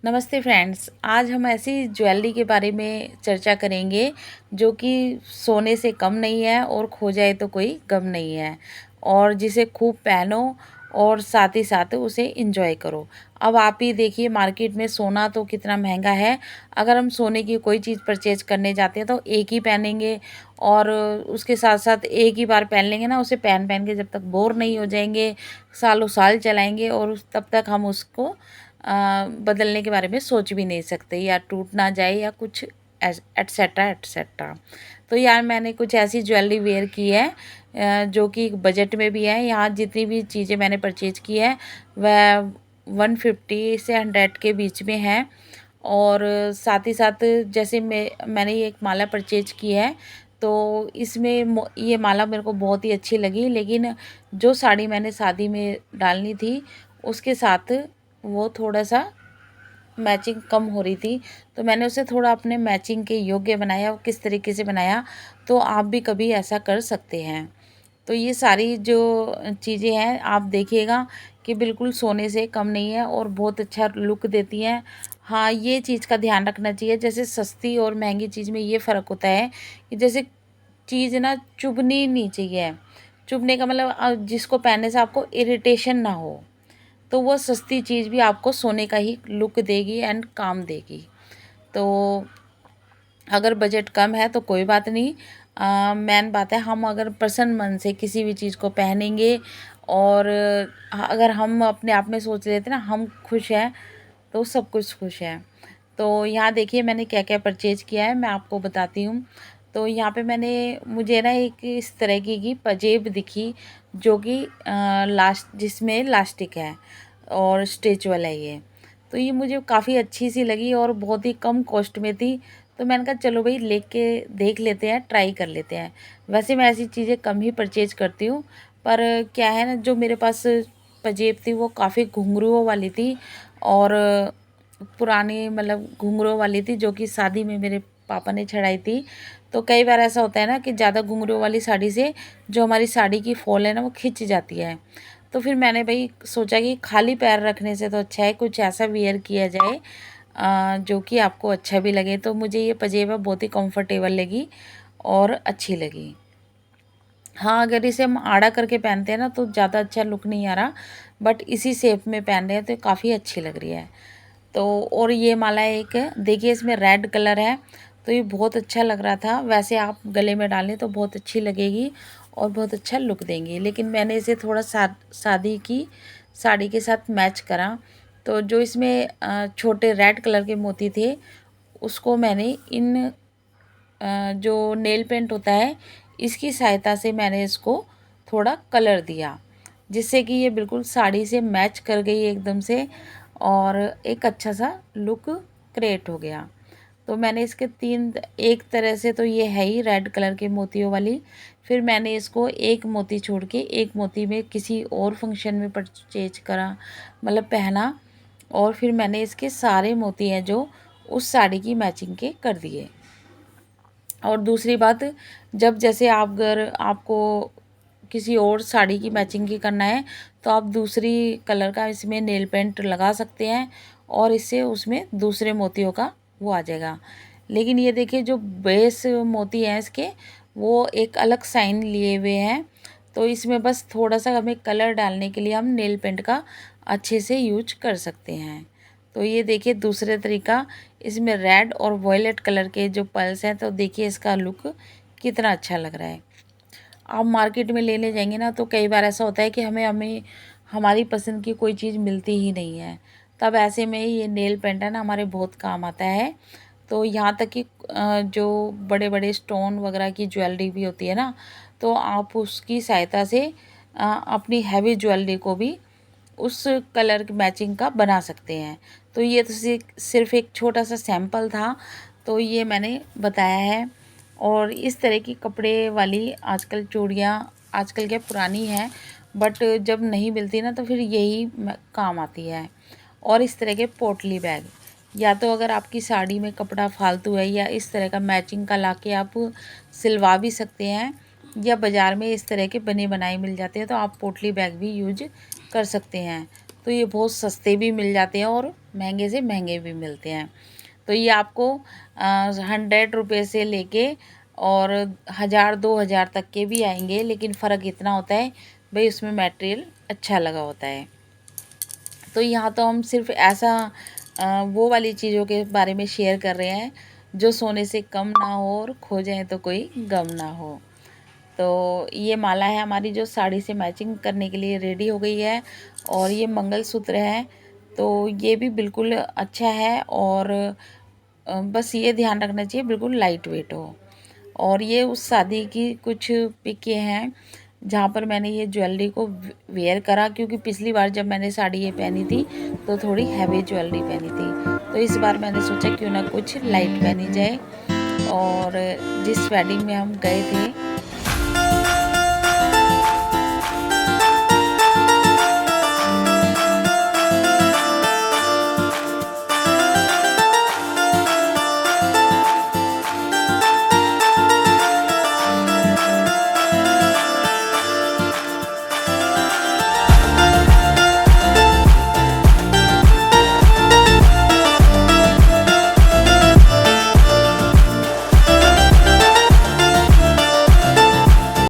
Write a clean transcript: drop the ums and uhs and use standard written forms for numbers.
नमस्ते फ्रेंड्स। आज हम ऐसी ज्वेलरी के बारे में चर्चा करेंगे जो कि सोने से कम नहीं है और खो जाए तो कोई गम नहीं है, और जिसे खूब पहनो और साथ ही साथ उसे एंजॉय करो। अब आप ही देखिए, मार्केट में सोना तो कितना महंगा है। अगर हम सोने की कोई चीज़ परचेज करने जाते हैं तो एक ही पहनेंगे, और उसके साथ साथ एक ही बार पहन लेंगे ना, उसे पहन पहन के जब तक बोर नहीं हो जाएंगे, सालों साल चलाएंगे, और तब तक हम उसको बदलने के बारे में सोच भी नहीं सकते, या टूट ना जाए या कुछ एट्सेट्रा एट्सेट्रा। तो यार मैंने कुछ ऐसी ज्वेलरी वेयर की है जो कि बजट में भी है। यहाँ जितनी भी चीज़ें मैंने परचेज की है वह 150 से 100 के बीच में है। और साथ ही साथ जैसे मैंने ये एक माला परचेज की है, तो इसमें ये माला मेरे को बहुत ही अच्छी लगी, लेकिन जो साड़ी मैंने शादी में डालनी थी उसके साथ वो थोड़ा-सा मैचिंग कम हो रही थी, तो मैंने उसे थोड़ा अपने मैचिंग के योग्य बनाया। वो किस तरीके से बनाया, तो आप भी कभी ऐसा कर सकते हैं। तो ये सारी जो चीज़ें हैं आप देखिएगा कि बिल्कुल सोने से कम नहीं है और बहुत अच्छा लुक देती हैं। हाँ, ये चीज़ का ध्यान रखना चाहिए, जैसे सस्ती और महंगी चीज़ में ये फ़र्क होता है कि जैसे चीज़ ना चुभनी नहीं चाहिए। चुभने का मतलब जिसको पहनने से आपको इरिटेशन ना हो, तो वो सस्ती चीज़ भी आपको सोने का ही लुक देगी एंड काम देगी। तो अगर बजट कम है तो कोई बात नहीं। मेन बात है, हम अगर प्रसन्न मन से किसी भी चीज़ को पहनेंगे, और अगर हम अपने आप में सोच लेते ना हम खुश हैं, तो सब कुछ खुश है। तो यहाँ देखिए मैंने क्या क्या परचेज़ किया है, मैं आपको बताती हूँ। तो यहाँ पे मुझे ना एक इस तरह की पजेब दिखी, जो कि लास्ट जिसमें इलास्टिक है और स्ट्रेचेबल है ये। तो ये मुझे काफ़ी अच्छी सी लगी और बहुत ही कम कॉस्ट में थी। तो मैंने कहा चलो भाई लेके देख लेते हैं, ट्राई कर लेते हैं। वैसे मैं ऐसी चीज़ें कम ही परचेज करती हूँ, पर क्या है ना, जो मेरे पास पजेब थी वो काफ़ी घुंघरुओं वाली थी, और पुरानी मतलब घुंघरुओं वाली थी, जो कि शादी में मेरे पापा ने चढ़ाई थी। तो कई बार ऐसा होता है ना कि ज़्यादा घुंघरुओं वाली साड़ी से जो हमारी साड़ी की फॉल है ना वो खिंच जाती है। तो फिर मैंने भाई सोचा कि खाली पैर रखने से तो अच्छा है कुछ ऐसा वियर किया जाए जो कि आपको अच्छा भी लगे। तो मुझे ये पजेबा बहुत ही कंफर्टेबल लगी और अच्छी लगी। हाँ, अगर इसे हम आड़ा करके पहनते हैं ना तो ज़्यादा अच्छा लुक नहीं आ रहा, बट इसी शेप में पहन रहे हैं तो काफ़ी अच्छी लग रही है। तो और ये माला एक देखिए, इसमें रेड कलर है, तो ये बहुत अच्छा लग रहा था। वैसे आप गले में डालें तो बहुत अच्छी लगेगी और बहुत अच्छा लुक देंगी, लेकिन मैंने इसे थोड़ा शादी की साड़ी के साथ मैच करा। तो जो इसमें छोटे रेड कलर के मोती थे, उसको मैंने जो नेल पेंट होता है इसकी सहायता से मैंने इसको थोड़ा कलर दिया, जिससे कि ये बिल्कुल साड़ी से मैच कर गई एकदम से, और एक अच्छा सा लुक क्रिएट हो गया। तो मैंने इसके तीन, एक तरह से तो ये है ही रेड कलर के मोतियों वाली, फिर मैंने इसको एक मोती छोड़ के एक मोती में किसी और फंक्शन में परचेज करा, मतलब पहना, और फिर मैंने इसके सारे मोती हैं जो उस साड़ी की मैचिंग के कर दिए। और दूसरी बात, जब जैसे आप अगर आपको किसी और साड़ी की मैचिंग की करना है तो आप दूसरी कलर का इसमें नेल पेंट लगा सकते हैं, और इससे उसमें दूसरे मोतियों का वो आ जाएगा। लेकिन ये देखिए, जो बेस मोती हैं इसके, वो एक अलग साइन लिए हुए हैं। तो इसमें बस थोड़ा सा हमें कलर डालने के लिए हम नेल पेंट का अच्छे से यूज कर सकते हैं। तो ये देखिए दूसरे तरीका, इसमें रेड और वॉयलेट कलर के जो पल्स हैं, तो देखिए इसका लुक कितना अच्छा लग रहा है। आप मार्केट में लेने जाएंगे ना तो कई बार ऐसा होता है कि हमें हमें हमारी पसंद की कोई चीज़ मिलती ही नहीं है, तब ऐसे में ये नेल पेंट है ना हमारे बहुत काम आता है। तो यहाँ तक कि जो बड़े बड़े स्टोन वगैरह की ज्वेलरी भी होती है ना, तो आप उसकी सहायता से अपनी हैवी ज्वेलरी को भी उस कलर की मैचिंग का बना सकते हैं। तो ये तो सिर्फ एक छोटा सा सैंपल था, तो ये मैंने बताया है। और इस तरह की कपड़े वाली आजकल चूड़ियाँ आजकल क्या पुरानी हैं, बट जब नहीं मिलती ना तो फिर यही काम आती है। और इस तरह के पोटली बैग, या तो अगर आपकी साड़ी में कपड़ा फालतू है या इस तरह का मैचिंग का लाके आप सिलवा भी सकते हैं, या बाज़ार में इस तरह के बने बनाए मिल जाते हैं तो आप पोटली बैग भी यूज कर सकते हैं। तो ये बहुत सस्ते भी मिल जाते हैं और महंगे से महंगे भी मिलते हैं। तो ये आपको 100 रुपये से लेके और 1000-2000 तक के भी आएंगे, लेकिन फ़र्क इतना होता है भाई उसमें मटेरियल अच्छा लगा होता है। तो यहाँ तो हम सिर्फ ऐसा वो वाली चीज़ों के बारे में शेयर कर रहे हैं जो सोने से कम ना हो और खो जाए तो कोई गम ना हो। तो ये माला है हमारी जो साड़ी से मैचिंग करने के लिए रेडी हो गई है, और ये मंगलसूत्र है तो ये भी बिल्कुल अच्छा है। और बस ये ध्यान रखना चाहिए बिल्कुल लाइट वेट हो। और ये उस शादी की कुछ पिकें हैं जहाँ पर मैंने ये ज्वेलरी को वेयर करा, क्योंकि पिछली बार जब मैंने साड़ी ये पहनी थी तो थोड़ी हैवी ज्वेलरी पहनी थी, तो इस बार मैंने सोचा क्यों ना कुछ लाइट पहनी जाए। और जिस वेडिंग में हम गए थे